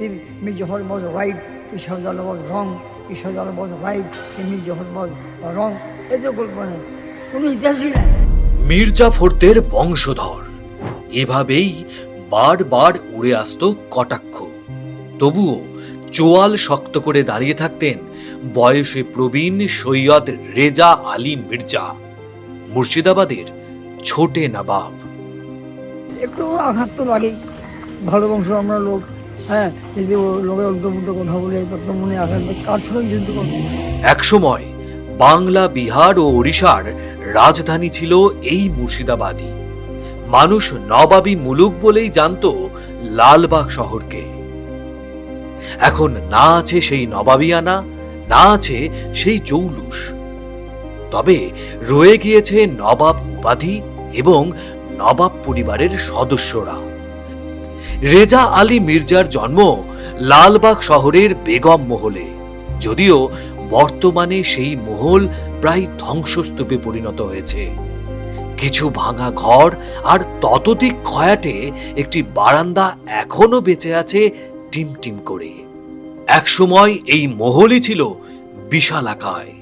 Mir Jafar was right, কি Shahjalal was wrong, কি Shahjalal was right, কি Mir Jafar was wrong, এই যে গল্প নেই, কোনো ইতিহাসই নাই। মীর জাফরদের বংশধর, এভাবেই বারবার উড়ে আসতো কটাক্ষ। তবুও চোয়াল শক্ত করে দাঁড়িয়ে থাকতেন বয়সে প্রবীণ সৈয়দ রেজা আলী মির্জা, মুর্শিদাবাদের ছোটে নবাব। একটু আঘাত তো লাগে, ভালো বংশ আমরা লোক, হ্যাঁ, যদি লোকের উল্টো পুল্টো কথা বলে তত মনে আঘাত, কার সঙ্গে যুদ্ধ করবো। একসময় বাংলা, বিহার ও ওড়িশার রাজধানী ছিল এই মুর্শিদাবাদই। মানুষ নবাবী মুলুক বলেই জানত লালবাগ শহরকে। এখন না আছে সেই নবাবিয়ানা, না আছে সেই জৌলুস, তবে রয়ে গিয়েছে নবাব উপাধি এবং নবাব পরিবারের সদস্যরা। রেজা আলী মির্জার জন্ম লালবাগ শহরের বেগম মহলে, যদিও বর্তমানে সেই মহল প্রায় ধ্বংসস্তূপে পরিণত হয়েছে। কিছু ভাঙা ঘর আর ততোধিক ক্ষয়াটে একটি বারান্দা এখনো বেঁচে আছে টিমটিম করে। একসময় এই মহলই ছিল বিশালাকায়।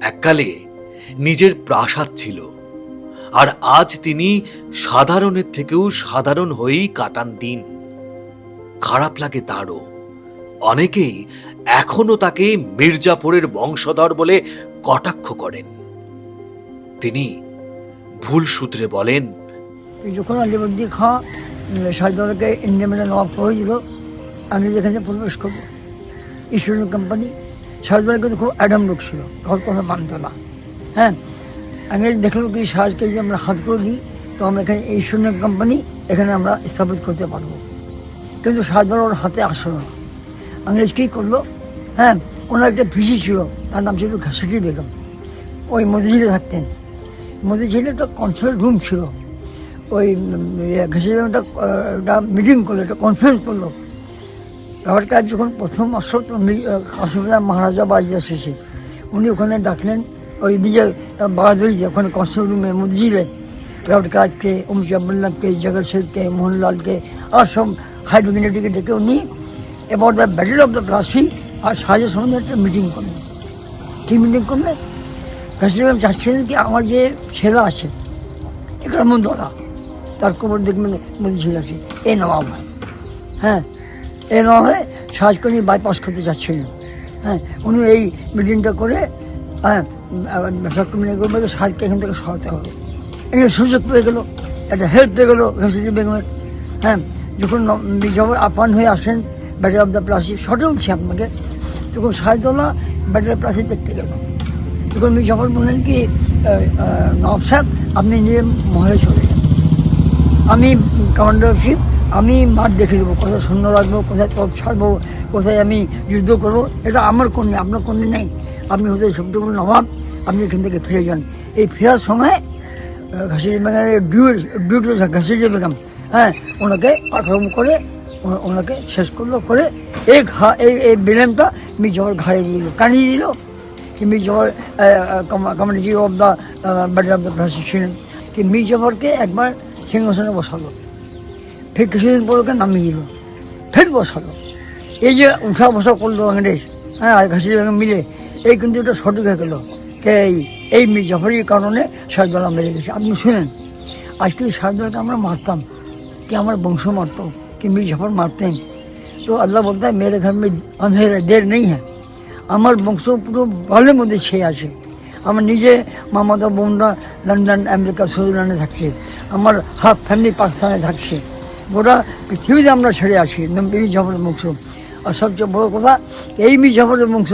এককালে নিজের প্রাসাদ ছিল, আর আজ তিনি সাধারণের থেকেও সাধারণ হয়েই কাটান দিন। খারাপ লাগে তারও। অনেকেই এখনো তাকে মির্জাপুরের বংশধর বলে কটাক্ষ করেন। তিনি ভুল সূত্রে বলেন, যখন আলিবর্দী খাঁ শাহজালালকে ইন্ডিয়া মেলা নবাব করেছিল, আমি যেখানে প্রবেশ করবো ইস্টার্ন কোম্পানি, শাহজালাল কিন্তু খুব অ্যাডাম লোক ছিল, ঘর কথা মানত না। হ্যাঁ, আমি দেখলাম কি শাহকে যদি আমরা হাত করে দিই তো আমরা এখানে ইস্টার্ন কোম্পানি এখানে আমরা স্থাপিত করতে পারবো, কিন্তু শাহজালাল হাতে আসলো না। ইংরেজ কী করলো, হ্যাঁ, ওনার একটা ভিসি ছিল, তার নাম ছিল ঘাসিটি বেগম, ওই মতিঝিলে থাকতেন। মতিঝিলে একটা কনফারেন্স রুম ছিল, ওই ঘাসিটি বেগমটা মিটিং করলো, একটা কনফারেন্স করলো। ব্যাপারটা কাজ যখন প্রথম আসলো তো কাশ্মীর মহারাজা বাজিয়া শেষে উনি ওখানে ডাকলেন, ওই নিজের বাহাদুরিতে ওখানে কনফারেন্স রুমে মতিঝিলে ব্যাপারটা কাজকে, অমিত আবদুল্লাহকে, জগৎ শেখকে, মোহনলালকে আর সব হাই ডিগনিটিকে ডেকে উনি এবার the battle of the Plassey আর সাহায্যের সম্বন্ধে একটা মিটিং করলেন। কী মিটিং করলেন? প্রেসিডেন্ট চাচ্ছিলেন কি আমার যে ছেলে আছে একরামুন দলা, তার কবর দেখবেন মতিঝিল আছে, এ নবাব হয়। হ্যাঁ, এ নবাব হয়ে সাহায্যকে উনি বাইপাস করতে চাচ্ছিলেন। হ্যাঁ, উনি এই মিটিংটা করে হ্যাঁ মিটিং করবে যে সাহায্যকে এখান থেকে সরাতে হবে। একটা সুযোগ পেয়ে গেলো, একটা হেল্প পেয়ে গেলো ঘাসিটি বেগমের। হ্যাঁ, যখন মির্জাফর আপান হয়ে আসেন ব্যাটেল অফ দ্য প্লাসি, শর্টে উঠছি আপনাকে, তখন শাহজালাল ব্যাটেল প্লাসি দেখতে গেল। তখন মির্জাফর বললেন কি, নবাব সাহেব আপনি নিয়ে মহলে চলে যান, আমি কমান্ডারশিপ, আমি মাঠ দেখে দেবো, কোথায় সৈন্য রাখবো, কোথায় তপ ছাড়বো, কোথায় আমি যুদ্ধ করবো, এটা আমার কন্যা, আপনার কন্যা নেই। আপনি হতে সবটুকু নবাব, আপনি এখান থেকে ফিরে যান। এই ফেরার সময় ঘাসিটি বেগমের ডিউটি ঘাসিটি বেগম, হ্যাঁ, ওনাকে আক্রমণ করে ওনাকে শেষ করলো, করে এই বিলেমটা মির্জাফর ঘাড়ে দিয়ে দিল, কানিয়ে দিল। কি Mir Jafar commander of the battle of the Plassey ছিলেন, কি মির্জাফরকে একবার সিংহাসনে বসালো, ফের কিছুদিন পর ওকে নামিয়ে দিল, ফের বসালো। এই যে উঠা বসা করলো ইংরেজ, হ্যাঁ, ঘাসিটি বেগম মিলে, এই কিন্তু এটা সঠিক হয়ে গেলো কে এই মির্জাফরের কারণে শাহজালাল মেরে গেছে। আপনি শুনেন, আজকে শাহজালালকে আমরা মারতাম, कि हमारे वंशों मारता हूँ कि मीर जफर मारते हैं, तो अल्लाह बोलता है मेरे घर में अंधेरा देर नहीं है, আমার বংশ পুরো ভালোর মধ্যে ছেয়ে আছে। আমার নিজে মামাদা বোনরা লন্ডন, আমেরিকা, সুইজারল্যান্ডে থাকছে, আমার হাফ ফ্যামিলি পাকিস্তানে থাকছে, গোটা পৃথিবীতে আমরা ছেড়ে আসি মীর জাফরের বংশ। আর সবচেয়ে বড় কথা, এই মীর জাফরের বংশ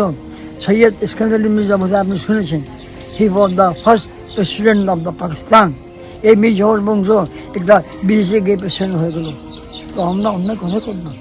সৈয়দ ইস্কান্দার আলী মির্জা বোধহয় আপনি শুনেছেন, he was the first president of the Pakistan. এই মীর জাফর বংশ একটা বিদেশে গিয়ে প্রেসিডেন্ট হয়ে গেল, তো আমরা অন্য কথা করব না।